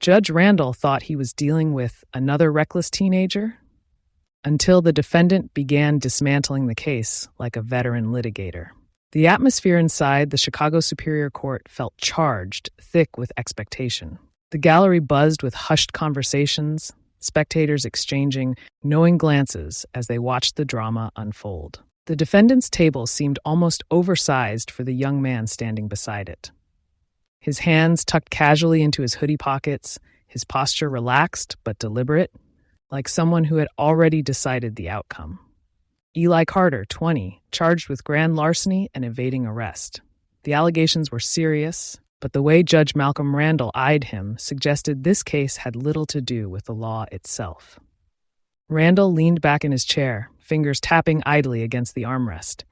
Judge Randall thought he was dealing with another reckless teenager until the defendant began dismantling the case like a veteran litigator. The atmosphere inside the Chicago Superior Court felt charged, thick with expectation. The gallery buzzed with hushed conversations, spectators exchanging knowing glances as they watched the drama unfold. The defendant's table seemed almost oversized for the young man standing beside it. His hands tucked casually into his hoodie pockets, his posture relaxed but deliberate, like someone who had already decided the outcome. Eli Carter, 20, charged with grand larceny and evading arrest. The allegations were serious, but the way Judge Malcolm Randall eyed him suggested this case had little to do with the law itself. Randall leaned back in his chair, fingers tapping idly against the armrest.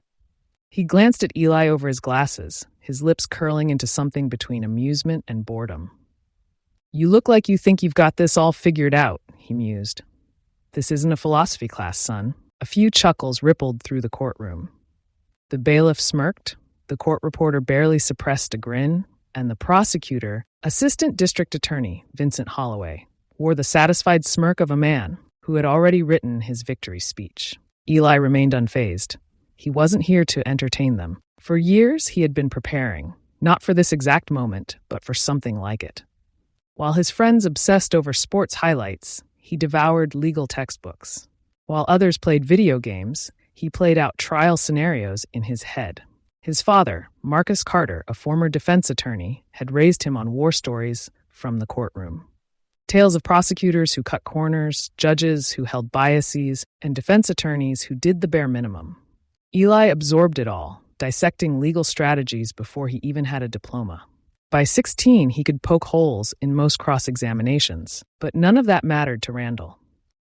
He glanced at Eli over his glasses, his lips curling into something between amusement and boredom. "You look like you think you've got this all figured out," he mused. "This isn't a philosophy class, son." A few chuckles rippled through the courtroom. The bailiff smirked, the court reporter barely suppressed a grin, and the prosecutor, Assistant District Attorney Vincent Holloway, wore the satisfied smirk of a man who had already written his victory speech. Eli remained unfazed. He wasn't here to entertain them. For years, he had been preparing, not for this exact moment, but for something like it. While his friends obsessed over sports highlights, he devoured legal textbooks. While others played video games, he played out trial scenarios in his head. His father, Marcus Carter, a former defense attorney, had raised him on war stories from the courtroom. Tales of prosecutors who cut corners, judges who held biases, and defense attorneys who did the bare minimum. Eli absorbed it all, dissecting legal strategies before he even had a diploma. By 16, he could poke holes in most cross-examinations, but none of that mattered to Randall.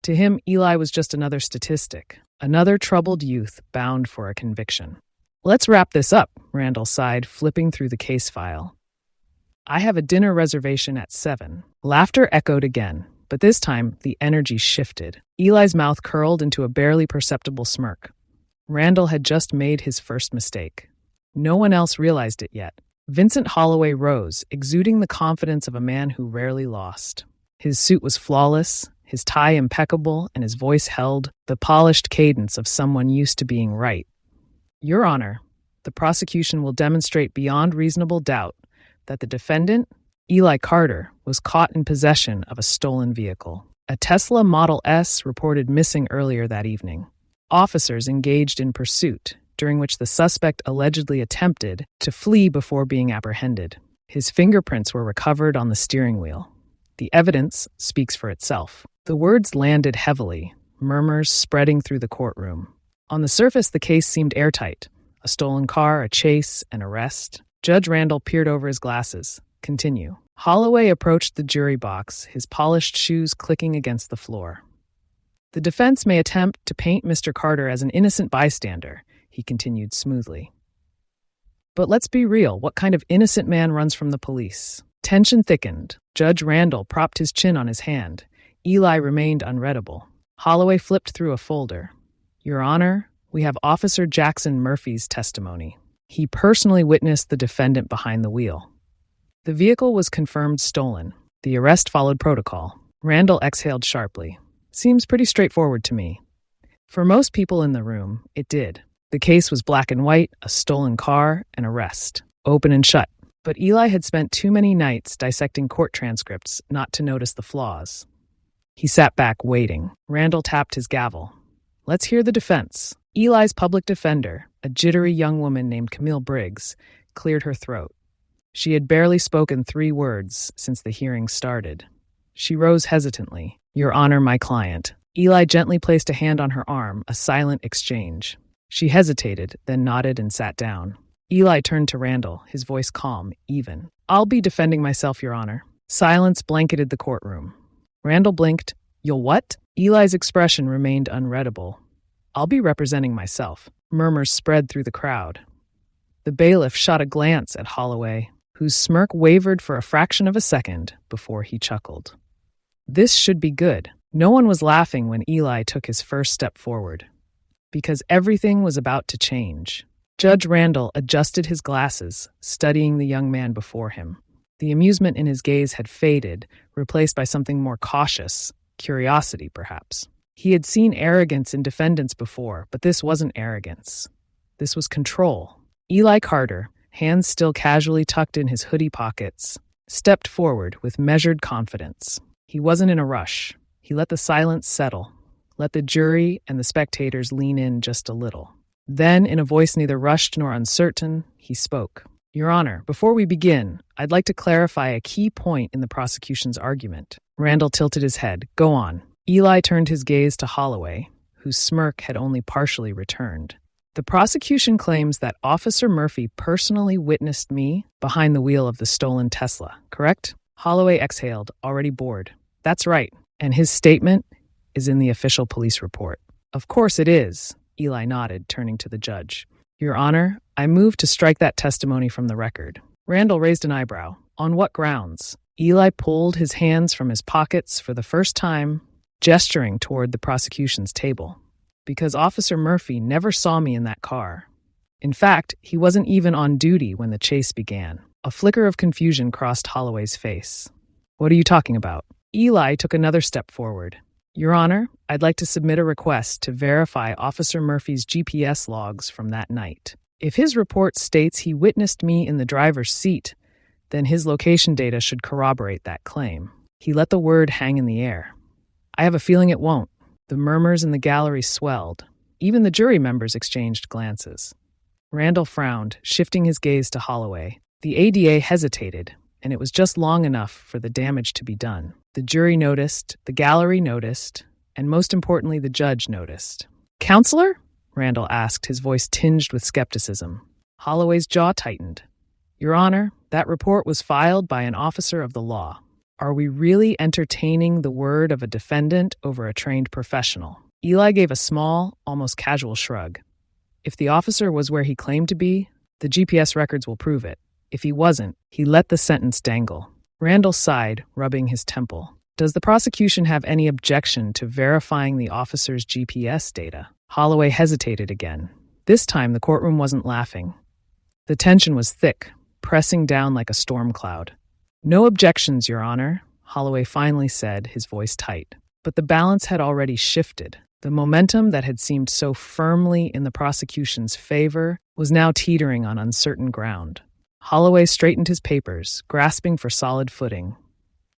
To him, Eli was just another statistic, another troubled youth bound for a conviction. "Let's wrap this up," Randall sighed, flipping through the case file. "I have a dinner reservation at 7. Laughter echoed again, but this time the energy shifted. Eli's mouth curled into a barely perceptible smirk. Randall had just made his first mistake. No one else realized it yet. Vincent Holloway rose, exuding the confidence of a man who rarely lost. His suit was flawless, his tie impeccable, and his voice held the polished cadence of someone used to being right. "Your Honor, the prosecution will demonstrate beyond reasonable doubt that the defendant, Eli Carter, was caught in possession of a stolen vehicle. A Tesla Model S reported missing earlier that evening. Officers engaged in pursuit, during which the suspect allegedly attempted to flee before being apprehended. His fingerprints were recovered on the steering wheel. The evidence speaks for itself." The words landed heavily, murmurs spreading through the courtroom. On the surface, the case seemed airtight. A stolen car, a chase, an arrest. Judge Randall peered over his glasses. "Continue." Holloway approached the jury box, his polished shoes clicking against the floor. "The defense may attempt to paint Mr. Carter as an innocent bystander," he continued smoothly. "But let's be real, what kind of innocent man runs from the police?" Tension thickened. Judge Randall propped his chin on his hand. Eli remained unreadable. Holloway flipped through a folder. "Your Honor, we have Officer Jackson Murphy's testimony. He personally witnessed the defendant behind the wheel. The vehicle was confirmed stolen. The arrest followed protocol." Randall exhaled sharply. "Seems pretty straightforward to me." For most people in the room, it did. The case was black and white, a stolen car, an arrest. Open and shut. But Eli had spent too many nights dissecting court transcripts not to notice the flaws. He sat back, waiting. Randall tapped his gavel. "Let's hear the defense." Eli's public defender, a jittery young woman named Camille Briggs, cleared her throat. She had barely spoken 3 words since the hearing started. She rose hesitantly. "Your Honor, my client." Eli gently placed a hand on her arm, a silent exchange. She hesitated, then nodded and sat down. Eli turned to Randall, his voice calm, even. "I'll be defending myself, Your Honor." Silence blanketed the courtroom. Randall blinked. "You'll what?" Eli's expression remained unreadable. "I'll be representing myself." Murmurs spread through the crowd. The bailiff shot a glance at Holloway, whose smirk wavered for a fraction of a second before he chuckled. This should be good. No one was laughing when Eli took his first step forward, because everything was about to change. Judge Randall adjusted his glasses, studying the young man before him. The amusement in his gaze had faded, replaced by something more cautious, curiosity, perhaps. He had seen arrogance in defendants before, but this wasn't arrogance. This was control. Eli Carter, hands still casually tucked in his hoodie pockets, stepped forward with measured confidence. He wasn't in a rush. He let the silence settle, let the jury and the spectators lean in just a little. Then, in a voice neither rushed nor uncertain, he spoke. Your Honor, before we begin, I'd like to clarify a key point in the prosecution's argument. Randall tilted his head. Go on. Eli turned his gaze to Holloway, whose smirk had only partially returned. The prosecution claims that Officer Murphy personally witnessed me behind the wheel of the stolen Tesla, correct? Holloway exhaled, already bored. That's right, and his statement is in the official police report. Of course it is, Eli nodded, turning to the judge. Your Honor, I move to strike that testimony from the record. Randall raised an eyebrow. On what grounds? Eli pulled his hands from his pockets for the first time, gesturing toward the prosecution's table. Because Officer Murphy never saw me in that car. In fact, he wasn't even on duty when the chase began. A flicker of confusion crossed Holloway's face. What are you talking about? Eli took another step forward. Your Honor, I'd like to submit a request to verify Officer Murphy's GPS logs from that night. If his report states he witnessed me in the driver's seat, then his location data should corroborate that claim. He let the word hang in the air. I have a feeling it won't. The murmurs in the gallery swelled. Even the jury members exchanged glances. Randall frowned, shifting his gaze to Holloway. The ADA hesitated, and it was just long enough for the damage to be done. The jury noticed, the gallery noticed, and most importantly, the judge noticed. Counselor? Randall asked, his voice tinged with skepticism. Holloway's jaw tightened. Your Honor, that report was filed by an officer of the law. Are we really entertaining the word of a defendant over a trained professional? Eli gave a small, almost casual shrug. If the officer was where he claimed to be, the GPS records will prove it. If he wasn't, he let the sentence dangle. Randall sighed, rubbing his temple. Does the prosecution have any objection to verifying the officer's GPS data? Holloway hesitated again. This time, the courtroom wasn't laughing. The tension was thick, pressing down like a storm cloud. No objections, Your Honor, Holloway finally said, his voice tight. But the balance had already shifted. The momentum that had seemed so firmly in the prosecution's favor was now teetering on uncertain ground. Holloway straightened his papers, grasping for solid footing.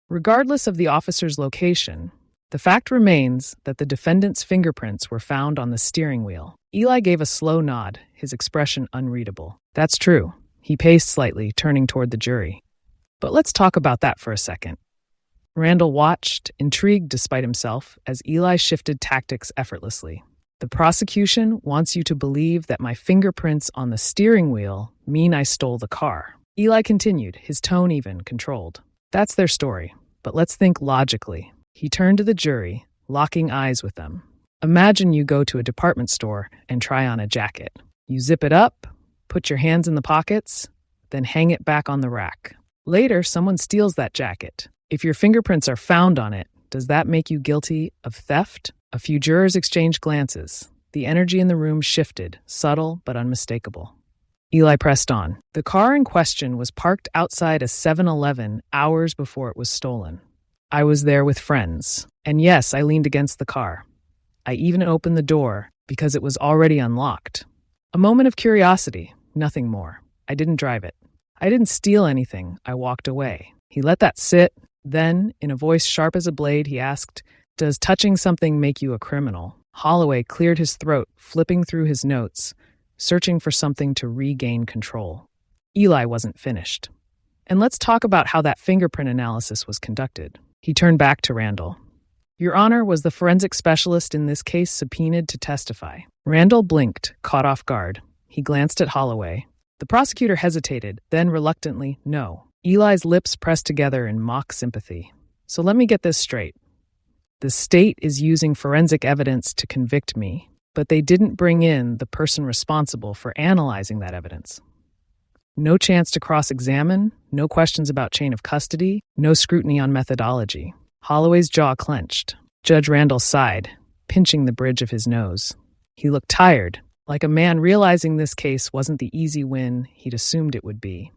Regardless of the officer's location, the fact remains that the defendant's fingerprints were found on the steering wheel. Eli gave a slow nod, his expression unreadable. That's true. He paced slightly, turning toward the jury. But let's talk about that for a second. Randall watched, intrigued despite himself, as Eli shifted tactics effortlessly. The prosecution wants you to believe that my fingerprints on the steering wheel mean I stole the car. Eli continued, his tone even, controlled. That's their story, but let's think logically. He turned to the jury, locking eyes with them. Imagine you go to a department store and try on a jacket. You zip it up, put your hands in the pockets, then hang it back on the rack. Later, someone steals that jacket. If your fingerprints are found on it, does that make you guilty of theft? A few jurors exchanged glances. The energy in the room shifted, subtle but unmistakable. Eli pressed on. The car in question was parked outside a 7-Eleven hours before it was stolen. I was there with friends. And yes, I leaned against the car. I even opened the door because it was already unlocked. A moment of curiosity, nothing more. I didn't drive it. I didn't steal anything. I walked away. He let that sit. Then, in a voice sharp as a blade, he asked, Does touching something make you a criminal? Holloway cleared his throat, flipping through his notes, searching for something to regain control. Eli wasn't finished. And let's talk about how that fingerprint analysis was conducted. He turned back to Randall. Your Honor, was the forensic specialist in this case subpoenaed to testify? Randall blinked, caught off guard. He glanced at Holloway. The prosecutor hesitated, then reluctantly, no. Eli's lips pressed together in mock sympathy. So let me get this straight. The state is using forensic evidence to convict me, but they didn't bring in the person responsible for analyzing that evidence. No chance to cross-examine, no questions about chain of custody, no scrutiny on methodology. Holloway's jaw clenched. Judge Randall sighed, pinching the bridge of his nose. He looked tired, like a man realizing this case wasn't the easy win he'd assumed it would be.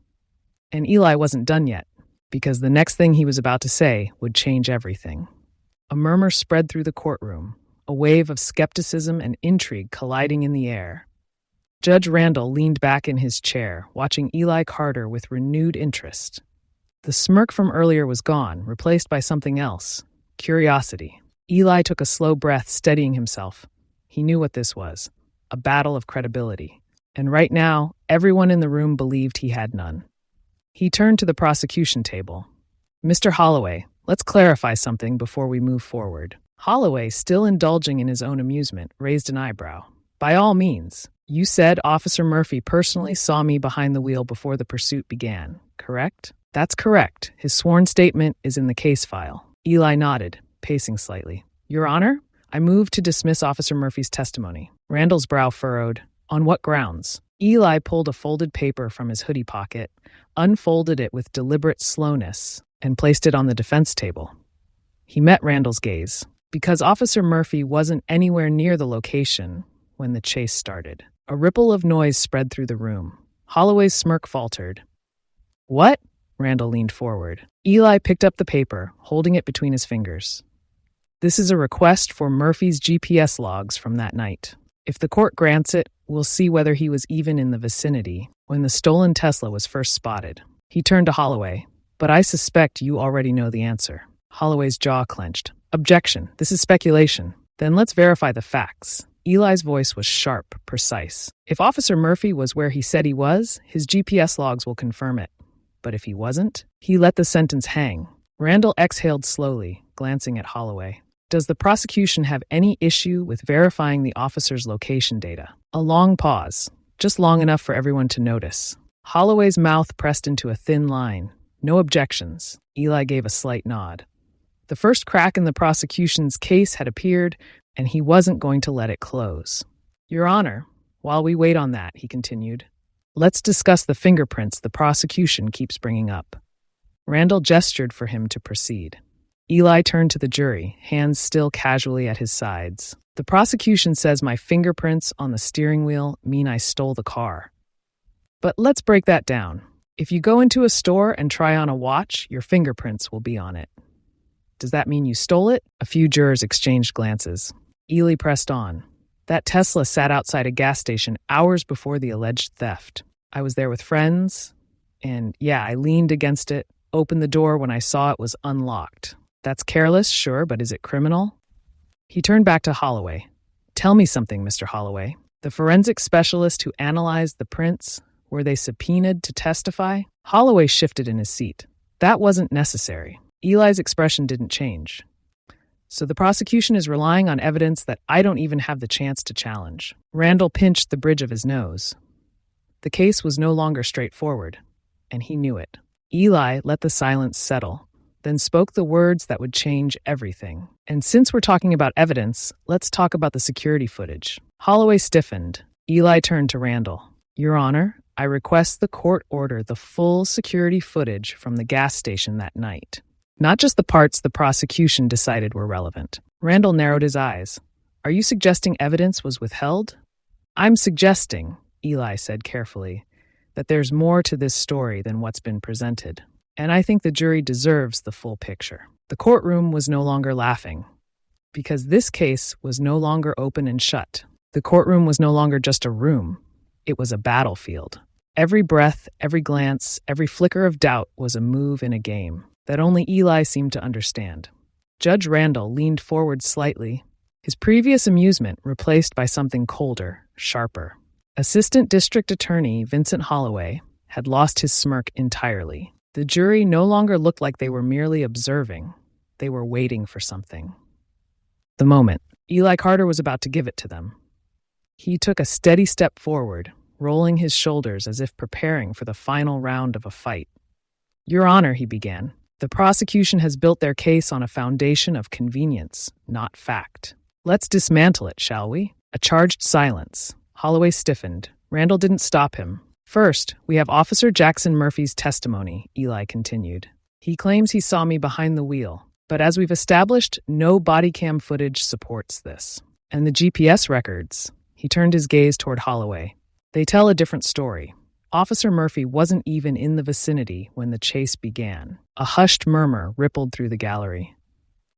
And Eli wasn't done yet. because the next thing he was about to say would change everything. A murmur spread through the courtroom, a wave of skepticism and intrigue colliding in the air. Judge Randall leaned back in his chair, watching Eli Carter with renewed interest. The smirk from earlier was gone, replaced by something else: curiosity. Eli took a slow breath, steadying himself. He knew what this was: a battle of credibility. And right now, everyone in the room believed he had none. He turned to the prosecution table. "Mr. Holloway, let's clarify something before we move forward." Holloway, still indulging in his own amusement, raised an eyebrow. "By all means. You said Officer Murphy personally saw me behind the wheel before the pursuit began, correct?" "That's correct. His sworn statement is in the case file." Eli nodded, pacing slightly. "Your Honor, I move to dismiss Officer Murphy's testimony." Randall's brow furrowed. "On what grounds?" Eli pulled a folded paper from his hoodie pocket, unfolded it with deliberate slowness, and placed it on the defense table. He met Randall's gaze. "Because Officer Murphy wasn't anywhere near the location when the chase started." A ripple of noise spread through the room. Holloway's smirk faltered. "What?" Randall leaned forward. Eli picked up the paper, holding it between his fingers. "This is a request for Murphy's GPS logs from that night. If the court grants it, we'll see whether he was even in the vicinity when the stolen Tesla was first spotted." He turned to Holloway. "But I suspect you already know the answer." Holloway's jaw clenched. "Objection. This is speculation." "Then let's verify the facts." Eli's voice was sharp, precise. "If Officer Murphy was where he said he was, his GPS logs will confirm it. But if he wasn't?" He let the sentence hang. Randall exhaled slowly, glancing at Holloway. "Does the prosecution have any issue with verifying the officer's location data?" A long pause, just long enough for everyone to notice. Holloway's mouth pressed into a thin line. "No objections." Eli gave a slight nod. The first crack in the prosecution's case had appeared, and he wasn't going to let it close. "Your Honor, while we wait on that," he continued, "let's discuss the fingerprints the prosecution keeps bringing up." Randall gestured for him to proceed. Eli turned to the jury, hands still casually at his sides. "The prosecution says my fingerprints on the steering wheel mean I stole the car. But let's break that down. If you go into a store and try on a watch, your fingerprints will be on it. Does that mean you stole it?" A few jurors exchanged glances. Eli pressed on. "That Tesla sat outside a gas station hours before the alleged theft. I was there with friends, and yeah, I leaned against it, opened the door when I saw it was unlocked. That's careless, sure, but is it criminal?" He turned back to Holloway. "Tell me something, Mr. Holloway. The forensic specialist who analyzed the prints, were they subpoenaed to testify?" Holloway shifted in his seat. "That wasn't necessary." Eli's expression didn't change. "So the prosecution is relying on evidence that I don't even have the chance to challenge." Randall pinched the bridge of his nose. The case was no longer straightforward, and he knew it. Eli let the silence settle, then spoke the words that would change everything. "And since we're talking about evidence, let's talk about the security footage." Holloway stiffened. Eli turned to Randall. "Your Honor, I request the court order the full security footage from the gas station that night. Not just the parts the prosecution decided were relevant." Randall narrowed his eyes. "Are you suggesting evidence was withheld?" "I'm suggesting," Eli said carefully, "that there's more to this story than what's been presented. And I think the jury deserves the full picture." The courtroom was no longer laughing, because this case was no longer open and shut. The courtroom was no longer just a room. It was a battlefield. Every breath, every glance, every flicker of doubt was a move in a game that only Eli seemed to understand. Judge Randall leaned forward slightly, his previous amusement replaced by something colder, sharper. Assistant District Attorney Vincent Holloway had lost his smirk entirely. The jury no longer looked like they were merely observing. They were waiting for something. The moment. Eli Carter was about to give it to them. He took a steady step forward, rolling his shoulders as if preparing for the final round of a fight. "Your Honor," he began, "the prosecution has built their case on a foundation of convenience, not fact. Let's dismantle it, shall we?" A charged silence. Holloway stiffened. Randall didn't stop him. "First, we have Officer Jackson Murphy's testimony," Eli continued. "He claims he saw me behind the wheel, but as we've established, no body cam footage supports this. And the GPS records," he turned his gaze toward Holloway, "they tell a different story. Officer Murphy wasn't even in the vicinity when the chase began. A hushed murmur rippled through the gallery.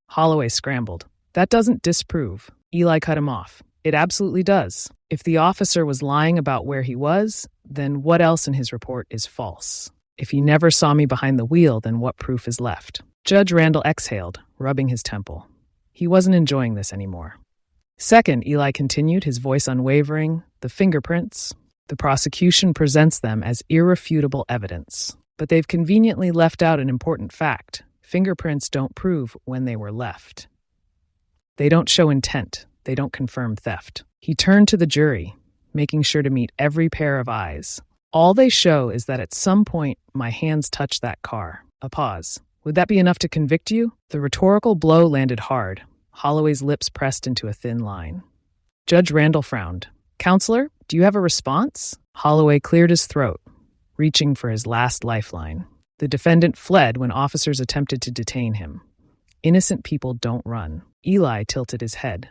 Holloway scrambled. "That doesn't disprove." Eli cut him off. "It absolutely does. If the officer was lying about where he was, then what else in his report is false? If he never saw me behind the wheel, then what proof is left?" Judge Randall exhaled, rubbing his temple. He wasn't enjoying this anymore. "Second," Eli continued, his voice unwavering, "the fingerprints. The prosecution presents them as irrefutable evidence. But they've conveniently left out an important fact. Fingerprints don't prove when they were left. They don't show intent. They don't confirm theft." He turned to the jury, making sure to meet every pair of eyes. "All they show is that at some point my hands touched that car." A pause. "Would that be enough to convict you?" The rhetorical blow landed hard. Holloway's lips pressed into a thin line. Judge Randall frowned. "Counselor, do you have a response?" Holloway cleared his throat, reaching for his last lifeline. "The defendant fled when officers attempted to detain him. Innocent people don't run." Eli tilted his head.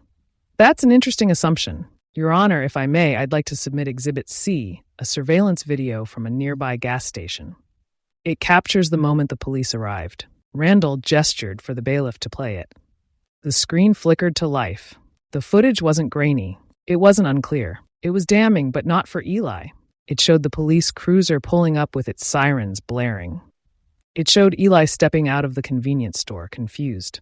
"That's an interesting assumption. Your Honor, if I may, I'd like to submit Exhibit C, a surveillance video from a nearby gas station. It captures the moment the police arrived." Randall gestured for the bailiff to play it. The screen flickered to life. The footage wasn't grainy. It wasn't unclear. It was damning, but not for Eli. It showed the police cruiser pulling up with its sirens blaring. It showed Eli stepping out of the convenience store, confused.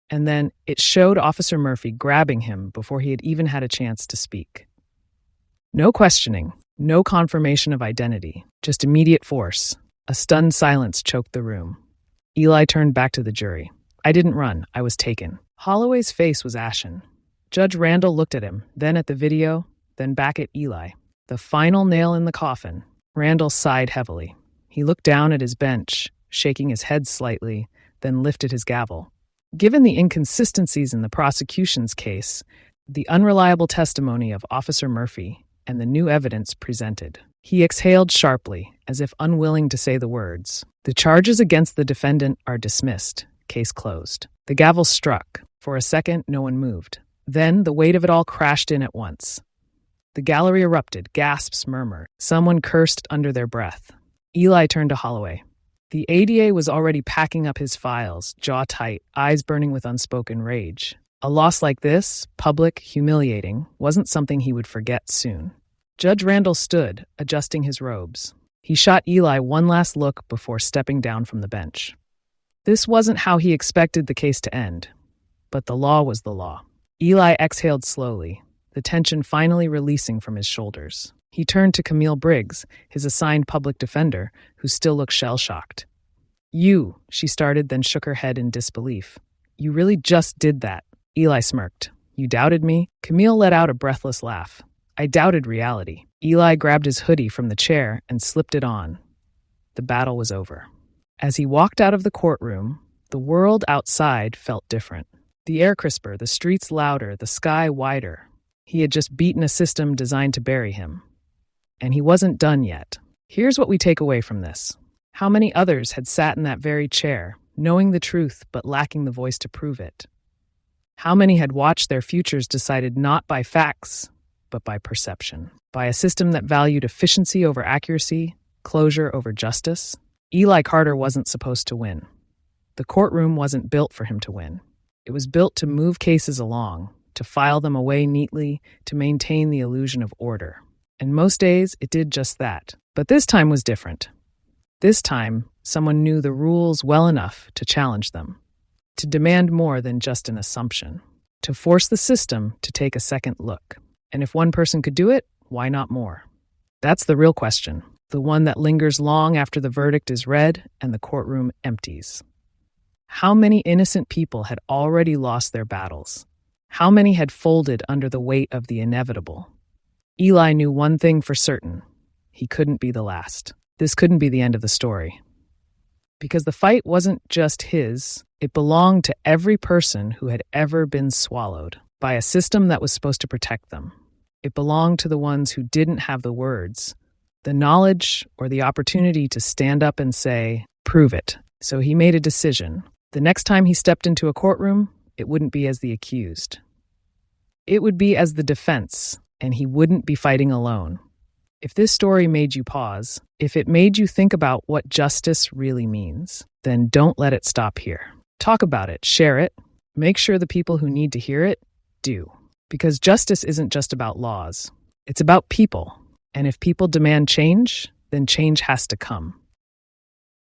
And then it showed Officer Murphy grabbing him before he had even had a chance to speak. No questioning, no confirmation of identity, just immediate force. A stunned silence choked the room. Eli turned back to the jury. "I didn't run. I was taken." Holloway's face was ashen. Judge Randall looked at him, then at the video, then back at Eli. The final nail in the coffin. Randall sighed heavily. He looked down at his bench, shaking his head slightly, then lifted his gavel. Given the inconsistencies in the prosecution's case, the unreliable testimony of Officer Murphy, and the new evidence presented, he exhaled sharply, as if unwilling to say the words. "The charges against the defendant are dismissed. Case closed." The gavel struck. For a second, no one moved. Then the weight of it all crashed in at once. The gallery erupted, gasps murmured. Someone cursed under their breath. Eli turned to Holloway. The ADA was already packing up his files, jaw tight, eyes burning with unspoken rage. A loss like this, public, humiliating, wasn't something he would forget soon. Judge Randall stood, adjusting his robes. He shot Eli one last look before stepping down from the bench. This wasn't how he expected the case to end, but the law was the law. Eli exhaled slowly, the tension finally releasing from his shoulders. He turned to Camille Briggs, his assigned public defender, who still looked shell-shocked. "You," she started, then shook her head in disbelief. "You really just did that." Eli smirked. "You doubted me?" Camille let out a breathless laugh. "I doubted reality." Eli grabbed his hoodie from the chair and slipped it on. The battle was over. As he walked out of the courtroom, the world outside felt different. The air crisper, the streets louder, the sky wider. He had just beaten a system designed to bury him. And he wasn't done yet. Here's what we take away from this. How many others had sat in that very chair, knowing the truth but lacking the voice to prove it? How many had watched their futures decided not by facts, but by perception? By a system that valued efficiency over accuracy, closure over justice? Eli Carter wasn't supposed to win. The courtroom wasn't built for him to win. It was built to move cases along, to file them away neatly, to maintain the illusion of order. And most days, it did just that. But this time was different. This time, someone knew the rules well enough to challenge them, to demand more than just an assumption, to force the system to take a second look. And if one person could do it, why not more? That's the real question, the one that lingers long after the verdict is read and the courtroom empties. How many innocent people had already lost their battles? How many had folded under the weight of the inevitable? Eli knew one thing for certain. He couldn't be the last. This couldn't be the end of the story. Because the fight wasn't just his, it belonged to every person who had ever been swallowed by a system that was supposed to protect them. It belonged to the ones who didn't have the words, the knowledge, or the opportunity to stand up and say, "Prove it." So he made a decision. The next time he stepped into a courtroom, it wouldn't be as the accused. It would be as the defense, and he wouldn't be fighting alone. If this story made you pause, if it made you think about what justice really means, then don't let it stop here. Talk about it, share it, make sure the people who need to hear it do. Because justice isn't just about laws, it's about people. And if people demand change, then change has to come.